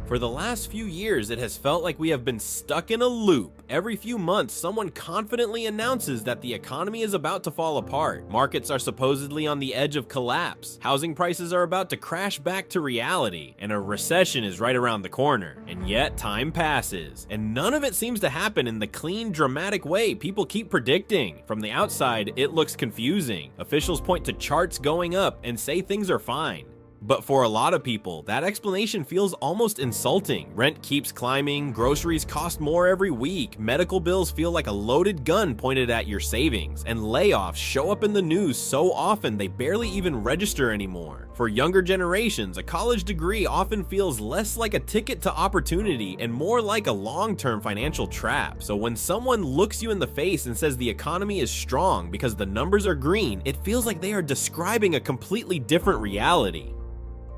For the last few years, it has felt like we have been stuck in a loop. Every few months, someone confidently announces that the economy is about to fall apart. Markets are supposedly on the edge of collapse. Housing prices are about to crash back to reality, and a recession is right around the corner. And yet, time passes, and none of it seems to happen in the clean, dramatic way people keep predicting. From the outside, it looks confusing. Officials point to charts going up and say things are fine. But for a lot of people, that explanation feels almost insulting. Rent keeps climbing, groceries cost more every week, medical bills feel like a loaded gun pointed at your savings, and layoffs show up in the news so often they barely even register anymore. For younger generations, a college degree often feels less like a ticket to opportunity and more like a long-term financial trap. So when someone looks you in the face and says the economy is strong because the numbers are green, it feels like they are describing a completely different reality.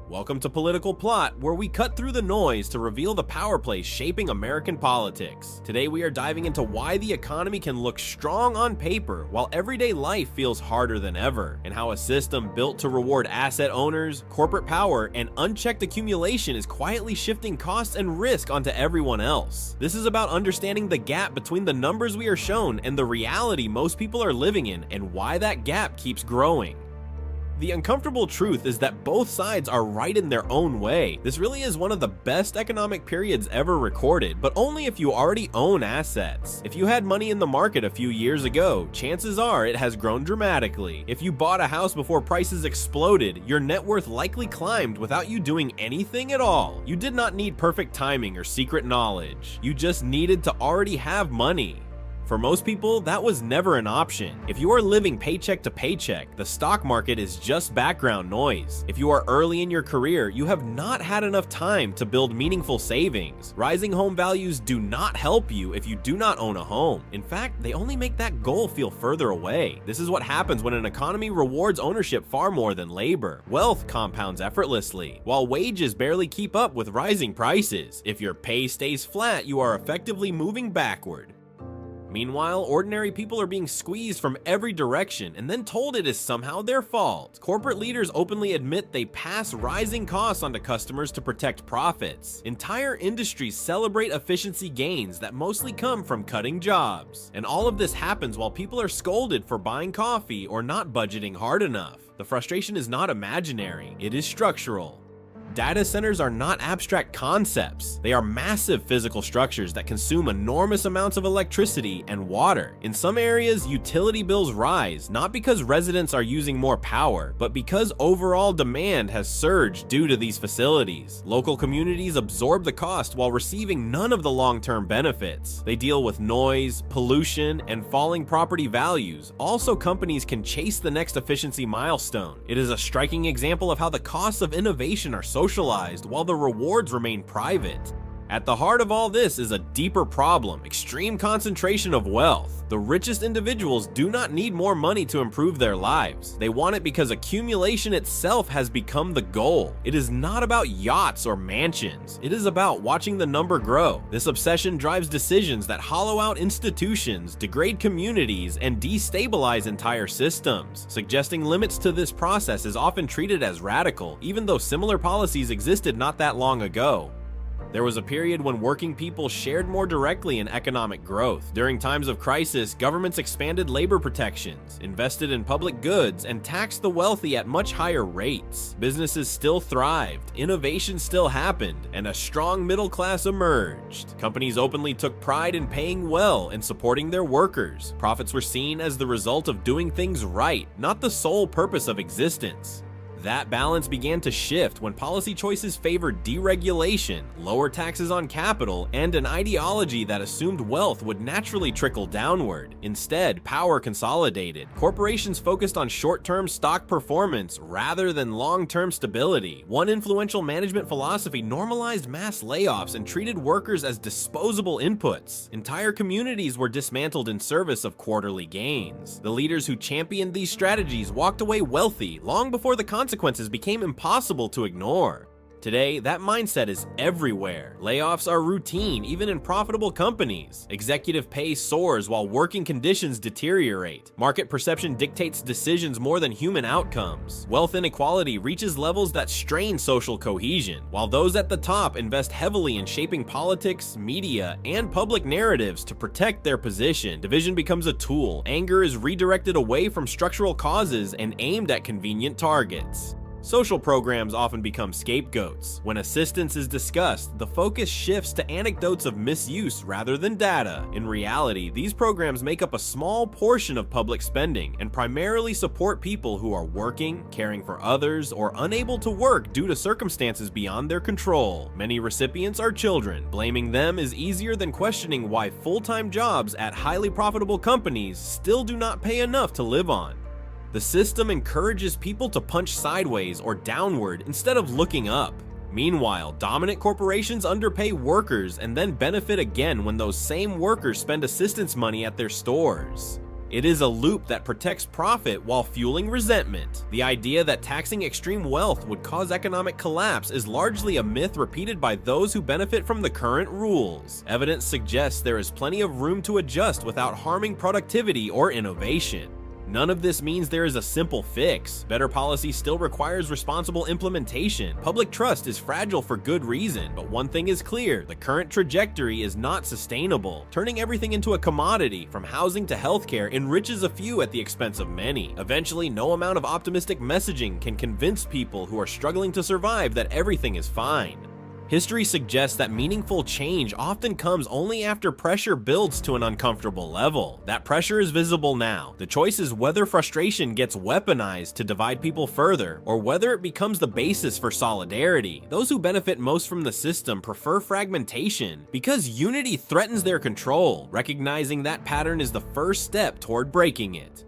Welcome to Political Plot, where we cut through the noise to reveal the power plays shaping American politics. Today we are diving into why the economy can look strong on paper while everyday life feels harder than ever, and how a system built to reward asset owners, corporate power, and unchecked accumulation is quietly shifting costs and risk onto everyone else. This is about understanding the gap between the numbers we are shown and the reality most people are living in, and why that gap keeps growing. The uncomfortable truth is that both sides are right in their own way. This really is one of the best economic periods ever recorded, but only if you already own assets. If you had money in the market a few years ago, chances are it has grown dramatically. If you bought a house before prices exploded, your net worth likely climbed without you doing anything at all. You did not need perfect timing or secret knowledge. You just needed to already have money. For most people, that was never an option. If you are living paycheck to paycheck, the stock market is just background noise. If you are early in your career, you have not had enough time to build meaningful savings. Rising home values do not help you if you do not own a home. In fact, they only make that goal feel further away. This is what happens when an economy rewards ownership far more than labor. Wealth compounds effortlessly, while wages barely keep up with rising prices. If your pay stays flat, you are effectively moving backward. Meanwhile, ordinary people are being squeezed from every direction and then told it is somehow their fault. Corporate leaders openly admit they pass rising costs onto customers to protect profits. Entire industries celebrate efficiency gains that mostly come from cutting jobs. And all of this happens while people are scolded for buying coffee or not budgeting hard enough. The frustration is not imaginary, it is structural. Data centers are not abstract concepts. They are massive physical structures that consume enormous amounts of electricity and water. In some areas, utility bills rise, not because residents are using more power, but because overall demand has surged due to these facilities. Local communities absorb the cost while receiving none of the long-term benefits. They deal with noise, pollution, and falling property values. Also, companies can chase the next efficiency milestone. It is a striking example of how the costs of innovation are socialized while the rewards remain private. At the heart of all this is a deeper problem: extreme concentration of wealth. The richest individuals do not need more money to improve their lives. They want it because accumulation itself has become the goal. It is not about yachts or mansions. It is about watching the number grow. This obsession drives decisions that hollow out institutions, degrade communities, and destabilize entire systems. Suggesting limits to this process is often treated as radical, even though similar policies existed not that long ago. There was a period when working people shared more directly in economic growth. During times of crisis, governments expanded labor protections, invested in public goods, and taxed the wealthy at much higher rates. Businesses still thrived, innovation still happened, and a strong middle class emerged. Companies openly took pride in paying well and supporting their workers. Profits were seen as the result of doing things right, not the sole purpose of existence. That balance began to shift when policy choices favored deregulation, lower taxes on capital, and an ideology that assumed wealth would naturally trickle downward. Instead, power consolidated. Corporations focused on short-term stock performance rather than long-term stability. One influential management philosophy normalized mass layoffs and treated workers as disposable inputs. Entire communities were dismantled in service of quarterly gains. The leaders who championed these strategies walked away wealthy long before the consequences became impossible to ignore. Today, that mindset is everywhere. Layoffs are routine, even in profitable companies. Executive pay soars while working conditions deteriorate. Market perception dictates decisions more than human outcomes. Wealth inequality reaches levels that strain social cohesion, while those at the top invest heavily in shaping politics, media, and public narratives to protect their position. Division becomes a tool. Anger is redirected away from structural causes and aimed at convenient targets. Social programs often become scapegoats. When assistance is discussed, the focus shifts to anecdotes of misuse rather than data. In reality, these programs make up a small portion of public spending and primarily support people who are working, caring for others, or unable to work due to circumstances beyond their control. Many recipients are children. Blaming them is easier than questioning why full-time jobs at highly profitable companies still do not pay enough to live on. The system encourages people to punch sideways or downward instead of looking up. Meanwhile, dominant corporations underpay workers and then benefit again when those same workers spend assistance money at their stores. It is a loop that protects profit while fueling resentment. The idea that taxing extreme wealth would cause economic collapse is largely a myth repeated by those who benefit from the current rules. Evidence suggests there is plenty of room to adjust without harming productivity or innovation. None of this means there is a simple fix. Better policy still requires responsible implementation. Public trust is fragile for good reason, but one thing is clear: the current trajectory is not sustainable. Turning everything into a commodity, from housing to healthcare, enriches a few at the expense of many. Eventually, no amount of optimistic messaging can convince people who are struggling to survive that everything is fine. History suggests that meaningful change often comes only after pressure builds to an uncomfortable level. That pressure is visible now. The choice is whether frustration gets weaponized to divide people further, or whether it becomes the basis for solidarity. Those who benefit most from the system prefer fragmentation because unity threatens their control. Recognizing that pattern is the first step toward breaking it.